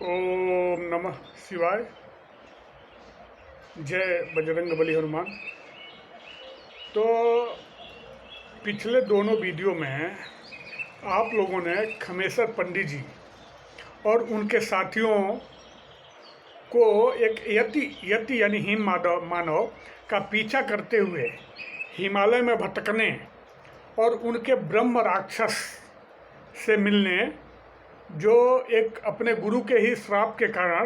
ओम नमः शिवाय। जय बजरंग बली हनुमान। तो पिछले दोनों वीडियो में आप लोगों ने खमेसर पंडित जी और उनके साथियों को एक यति यति यानी हिम मानव मानव का पीछा करते हुए हिमालय में भटकने और उनके ब्रह्म राक्षस से मिलने, जो एक अपने गुरु के ही श्राप के कारण,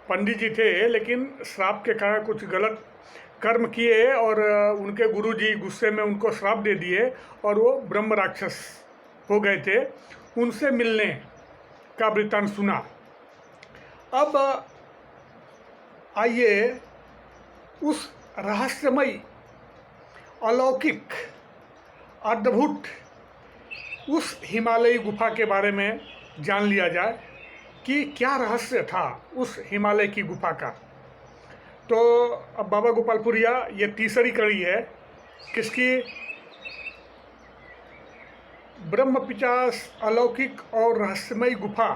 पंडित जी थे लेकिन श्राप के कारण कुछ गलत कर्म किए और उनके गुरु जी गुस्से में उनको श्राप दे दिए और वो ब्रह्म राक्षस हो गए थे। उनसे मिलने का वृत्तांत सुना। अब आइए उस रहस्यमय, अलौकिक, अद्भुत उस हिमालयी गुफा के बारे में जान लिया जाए कि क्या रहस्य था उस हिमालय की गुफा का। तो अब बाबा गोपालपुरिया, ये तीसरी कड़ी है किसकी? ब्रह्म पिचास, अलौकिक और रहस्यमय गुफा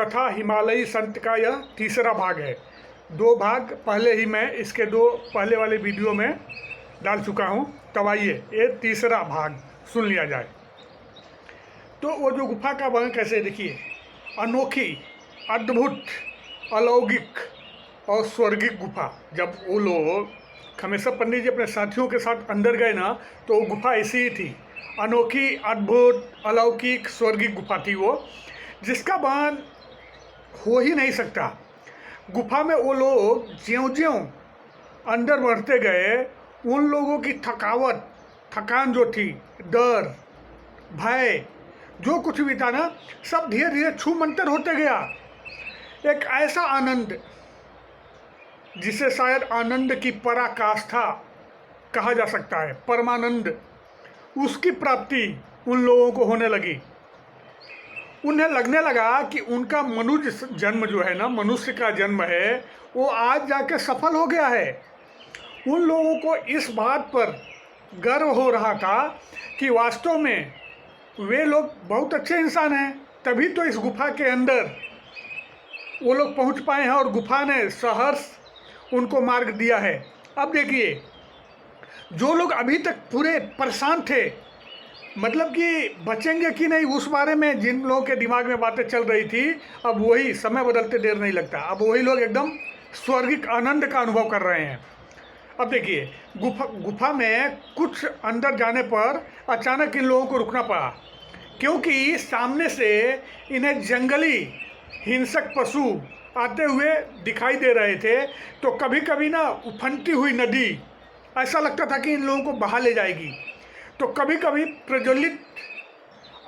तथा हिमालयी संत का यह तीसरा भाग है। दो भाग पहले ही मैं इसके दो पहले वाले वीडियो में डाल चुका हूँ। तब आइए ये तीसरा भाग सुन लिया जाए। तो वो जो गुफा का वर्णन कैसे, देखिए, अनोखी, अद्भुत, अलौकिक और स्वर्गिक गुफा। जब वो लोग खमेसर पंडित जी अपने साथियों के साथ अंदर गए ना, तो वो गुफा ऐसी ही थी। अनोखी, अद्भुत, अलौकिक, स्वर्गिक गुफा थी वो, जिसका वर्णन हो ही नहीं सकता। गुफा में वो लोग ज्यों-ज्यों अंदर बढ़ते गए, उन लोगों की थकान जो थी, डर, भय, जो कुछ भी था ना, सब धीरे धीरे छू मंतर होते गया। एक ऐसा आनंद जिसे शायद आनंद की पराकाष्ठा कहा जा सकता है, परमानंद, उसकी प्राप्ति उन लोगों को होने लगी। उन्हें लगने लगा कि उनका मनुष्य जन्म जो है ना, मनुष्य का जन्म है, वो आज जाके सफल हो गया है। उन लोगों को इस बात पर गर्व हो रहा था कि वास्तव में वे लोग बहुत अच्छे इंसान हैं, तभी तो इस गुफा के अंदर वो लोग पहुंच पाए हैं और गुफा ने सहर्ष उनको मार्ग दिया है। अब देखिए, जो लोग अभी तक पूरे परेशान थे, मतलब कि बचेंगे कि नहीं, उस बारे में जिन लोगों के दिमाग में बातें चल रही थी, अब वही समय बदलते देर नहीं लगता, अब वही लोग एकदम स्वर्गिक आनंद का अनुभव कर रहे हैं। अब देखिए, गुफा में कुछ अंदर जाने पर अचानक इन लोगों को रुकना पड़ा, क्योंकि सामने से इन्हें जंगली हिंसक पशु आते हुए दिखाई दे रहे थे। तो कभी कभी ना उफनती हुई नदी, ऐसा लगता था कि इन लोगों को बहा ले जाएगी। तो कभी कभी प्रज्वलित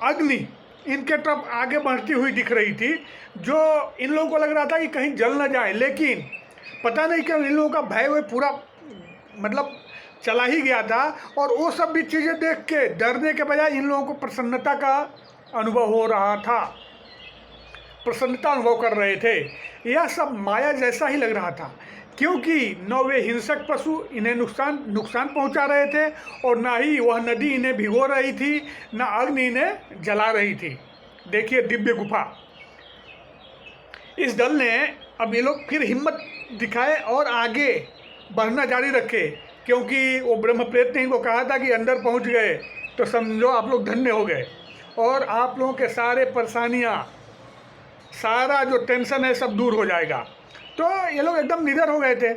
अग्नि इनके तरफ आगे बढ़ती हुई दिख रही थी, जो इन लोगों को लग रहा था कि कहीं जल न जाए। लेकिन पता नहीं क्यों इन लोगों का भय वो पूरा मतलब चला ही गया था, और वो सब भी चीज़ें देख के डरने के बजाय इन लोगों को प्रसन्नता का अनुभव हो रहा था, प्रसन्नता अनुभव कर रहे थे। यह सब माया जैसा ही लग रहा था, क्योंकि न वे हिंसक पशु इन्हें नुकसान पहुंचा रहे थे, और ना ही वह नदी इन्हें भिगो रही थी, न अग्नि इन्हें जला रही थी। देखिए दिव्य गुफा। इस दल ने अब ये लोग फिर हिम्मत दिखाए और आगे बढ़ना जारी रखे, क्योंकि वो ब्रह्म प्रेत ने इनको कहा था कि अंदर पहुंच गए तो समझो आप लोग धन्य हो गए, और आप लोगों के सारे परेशानियां, सारा जो टेंशन है सब दूर हो जाएगा। तो ये लोग एकदम निडर हो गए थे।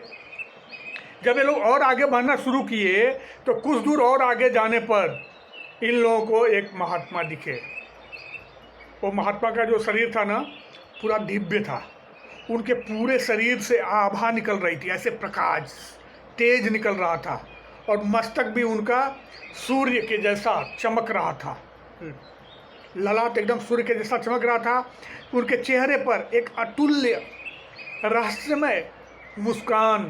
जब ये लोग और आगे बढ़ना शुरू किए, तो कुछ दूर और आगे जाने पर इन लोगों को एक महात्मा दिखे। वो महात्मा का जो शरीर था ना, पूरा दिव्य था। उनके पूरे शरीर से आभा निकल रही थी, ऐसे प्रकाश तेज निकल रहा था, और मस्तक भी उनका सूर्य के जैसा चमक रहा था। ललाट एकदम सूर्य के जैसा चमक रहा था। उनके चेहरे पर एक अतुल्य रहस्यमय मुस्कान,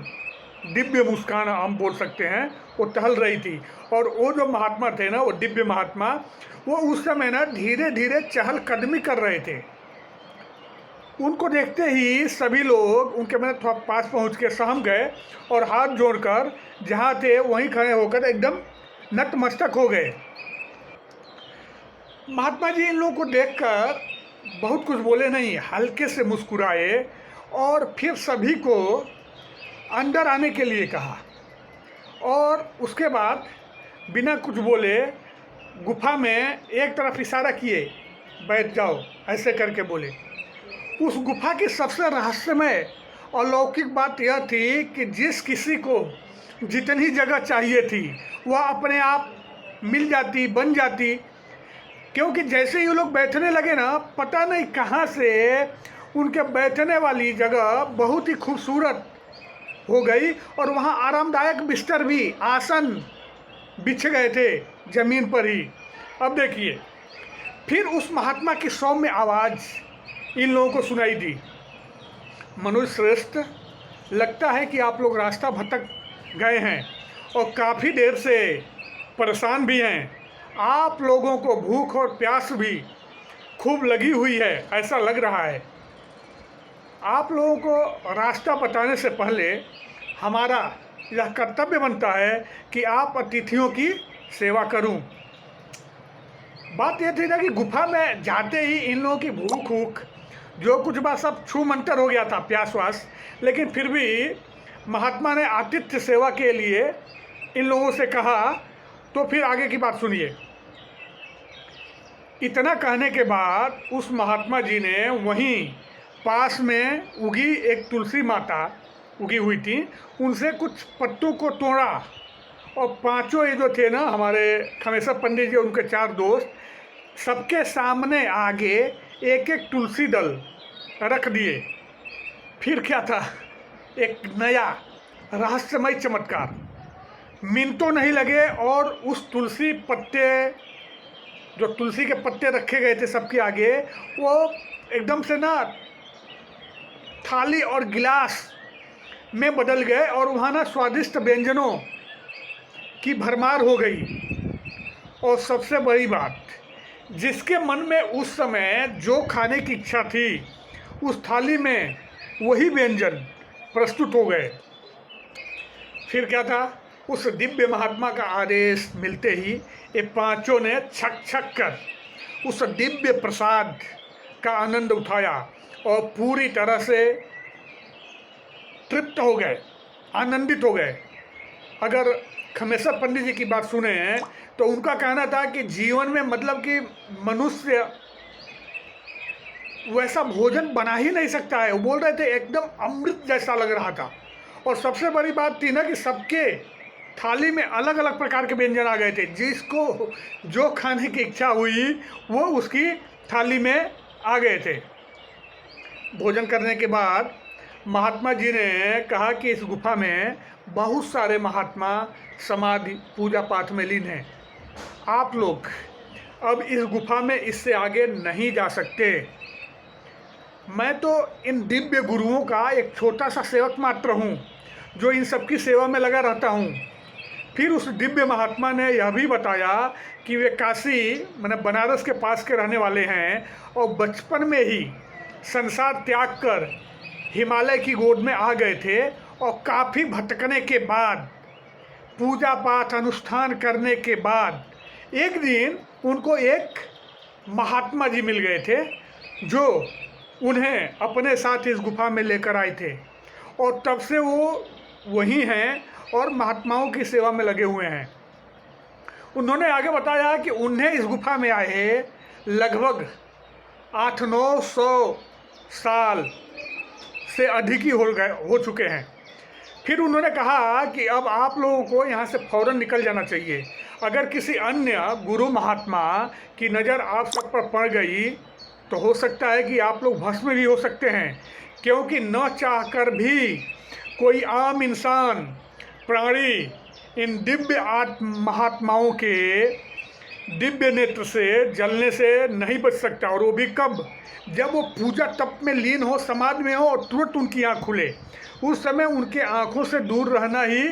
दिव्य मुस्कान हम बोल सकते हैं, वो टहल रही थी। और वो जो महात्मा थे ना, वो दिव्य महात्मा, वो उस समय ना धीरे धीरे चहल कदमी कर रहे थे। उनको देखते ही सभी लोग उनके मैंने थोड़ा पास पहुंच के सहम गए, और हाथ जोड़कर जहाँ थे वहीं खड़े होकर एकदम नतमस्तक हो गए। महात्मा जी इन लोगों को देखकर बहुत कुछ बोले नहीं, हल्के से मुस्कुराए और फिर सभी को अंदर आने के लिए कहा और उसके बाद बिना कुछ बोले गुफा में एक तरफ इशारा किए, बैठ जाओ, ऐसे करके बोले। उस गुफा की सबसे रहस्यमय अलौकिक बात यह थी कि जिस किसी को जितनी जगह चाहिए थी वह अपने आप मिल जाती, बन जाती, क्योंकि जैसे ही वो लोग बैठने लगे ना, पता नहीं कहाँ से उनके बैठने वाली जगह बहुत ही खूबसूरत हो गई और वहाँ आरामदायक बिस्तर भी, आसन बिछ गए थे ज़मीन पर ही। अब देखिए, फिर उस महात्मा की सौम्य आवाज़ इन लोगों को सुनाई दी, मनुष्य श्रेष्ठ, लगता है कि आप लोग रास्ता भटक गए हैं और काफ़ी देर से परेशान भी हैं। आप लोगों को भूख और प्यास भी खूब लगी हुई है, ऐसा लग रहा है। आप लोगों को रास्ता बताने से पहले हमारा यह कर्तव्य बनता है कि आप अतिथियों की सेवा करूं। बात यह थी ना कि गुफा में जाते ही इन लोगों की भूख ऊख जो कुछ बात सब छू मंतर हो गया था, प्यास वास, लेकिन फिर भी महात्मा ने आतिथ्य सेवा के लिए इन लोगों से कहा। तो फिर आगे की बात सुनिए। इतना कहने के बाद उस महात्मा जी ने वहीं पास में उगी एक तुलसी माता उगी हुई थी, उनसे कुछ पत्तों को तोड़ा और पांचों ये जो थे ना हमारे खमेसर पंडित जी, उनके 4 दोस्त, सबके सामने आगे एक एक तुलसी दल रख दिए। फिर क्या था, एक नया रहस्यमय चमत्कार। मिनटों नहीं लगे और उस तुलसी पत्ते, जो तुलसी के पत्ते रखे गए थे सबके आगे, वो एकदम से ना थाली और गिलास में बदल गए और वहाँ ना स्वादिष्ट व्यंजनों की भरमार हो गई। और सबसे बड़ी बात, जिसके मन में उस समय जो खाने की इच्छा थी, उस थाली में वही व्यंजन प्रस्तुत हो गए। फिर क्या था, उस दिव्य महात्मा का आदेश मिलते ही ये पांचों ने छक छक कर उस दिव्य प्रसाद का आनंद उठाया और पूरी तरह से तृप्त हो गए, आनंदित हो गए। अगर खमेसर पंडित जी की बात सुने तो उनका कहना था कि जीवन में मतलब कि मनुष्य वैसा भोजन बना ही नहीं सकता है। वो बोल रहे थे एकदम अमृत जैसा लग रहा था। और सबसे बड़ी बात थी ना कि सबके थाली में अलग अलग प्रकार के व्यंजन आ गए थे, जिसको जो खाने की इच्छा हुई वो उसकी थाली में आ गए थे। भोजन करने के बाद महात्मा जी ने कहा कि इस गुफा में बहुत सारे महात्मा समाधि पूजा पाठ में लीन हैं। आप लोग अब इस गुफा में इससे आगे नहीं जा सकते। मैं तो इन दिव्य गुरुओं का एक छोटा सा सेवक मात्र हूँ, जो इन सबकी सेवा में लगा रहता हूँ। फिर उस दिव्य महात्मा ने यह भी बताया कि वे काशी माने बनारस के पास के रहने वाले हैं और बचपन में ही संसार त्याग कर हिमालय की गोद में आ गए थे और काफ़ी भटकने के बाद, पूजा पाठ अनुष्ठान करने के बाद एक दिन उनको एक महात्मा जी मिल गए थे, जो उन्हें अपने साथ इस गुफा में लेकर आए थे। और तब से वो वही हैं और महात्माओं की सेवा में लगे हुए हैं। उन्होंने आगे बताया कि उन्हें इस गुफा में आए लगभग 800-900 साल से अधिक ही हो चुके हैं। फिर उन्होंने कहा कि अब आप लोगों को यहाँ से फौरन निकल जाना चाहिए। अगर किसी अन्य गुरु महात्मा की नज़र आप सब पर पड़ गई तो हो सकता है कि आप लोग भस्म भी हो सकते हैं, क्योंकि न चाहकर भी कोई आम इंसान प्राणी इन दिव्य महात्माओं के दिव्य नेत्र से जलने से नहीं बच सकता। और वो भी कब, जब वो पूजा तप में लीन हो, समाधि में हो और तुरंत उनकी आँख खुले, उस समय उनके आँखों से दूर रहना ही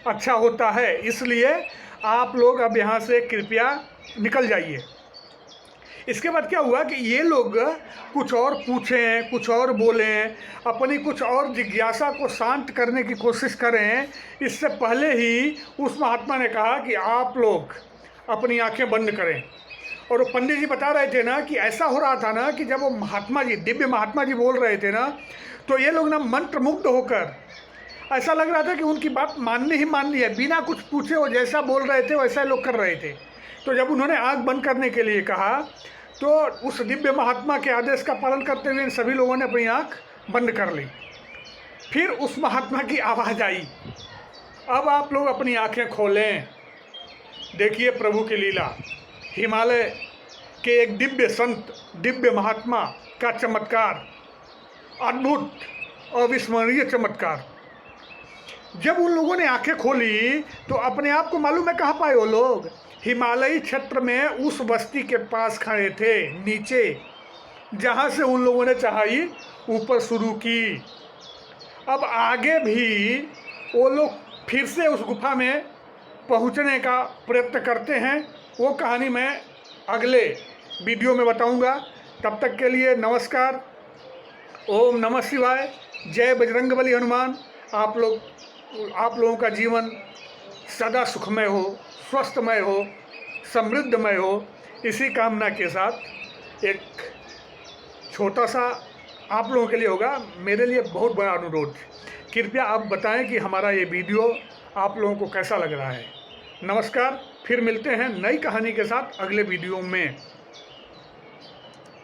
अच्छा होता है। इसलिए आप लोग अब यहाँ से कृपया निकल जाइए। इसके बाद क्या हुआ कि ये लोग कुछ और पूछें, कुछ और बोलें, अपनी कुछ और जिज्ञासा को शांत करने की कोशिश करें, इससे पहले ही उस महात्मा ने कहा कि आप लोग अपनी आंखें बंद करें और वो पंडित जी बता रहे थे ना कि ऐसा हो रहा था ना कि जब वो महात्मा जी, दिव्य महात्मा जी बोल रहे थे ना, तो ये लोग ना मंत्रमुग्ध होकर ऐसा लग रहा था कि उनकी बात माननी ही माननी है, बिना कुछ पूछे वो जैसा बोल रहे थे वैसा लोग कर रहे थे। तो जब उन्होंने आँख बंद करने के लिए कहा तो उस दिव्य महात्मा के आदेश का पालन करते हुए इन सभी लोगों ने अपनी आँख बंद कर ली। फिर उस महात्मा की आवाज़ आई, अब आप लोग अपनी आँखें खोलें, देखिए प्रभु की लीला। हिमालय के एक दिव्य संत, दिव्य महात्मा का चमत्कार, अद्भुत अविस्मरणीय चमत्कार। जब उन लोगों ने आंखें खोली तो अपने आप को मालूम है कहाँ पाए वो लोग? हिमालयी क्षेत्र में उस बस्ती के पास खड़े थे, नीचे, जहाँ से उन लोगों ने चढ़ाई ऊपर शुरू की। अब आगे भी वो लोग फिर से उस गुफा में पहुँचने का प्रयत्न करते हैं। वो कहानी मैं अगले वीडियो में बताऊंगा। तब तक के लिए नमस्कार, ओम नमः शिवाय, जय बजरंगबली हनुमान। आप लोगों का जीवन सदा सुखमय हो, स्वस्थमय हो, समृद्धमय हो, इसी कामना के साथ एक छोटा सा आप लोगों के लिए होगा, मेरे लिए बहुत बड़ा अनुरोध। कृपया आप बताएं कि हमारा ये वीडियो आप लोगों को कैसा लग रहा है। नमस्कार, फिर मिलते हैं नई कहानी के साथ अगले वीडियो में।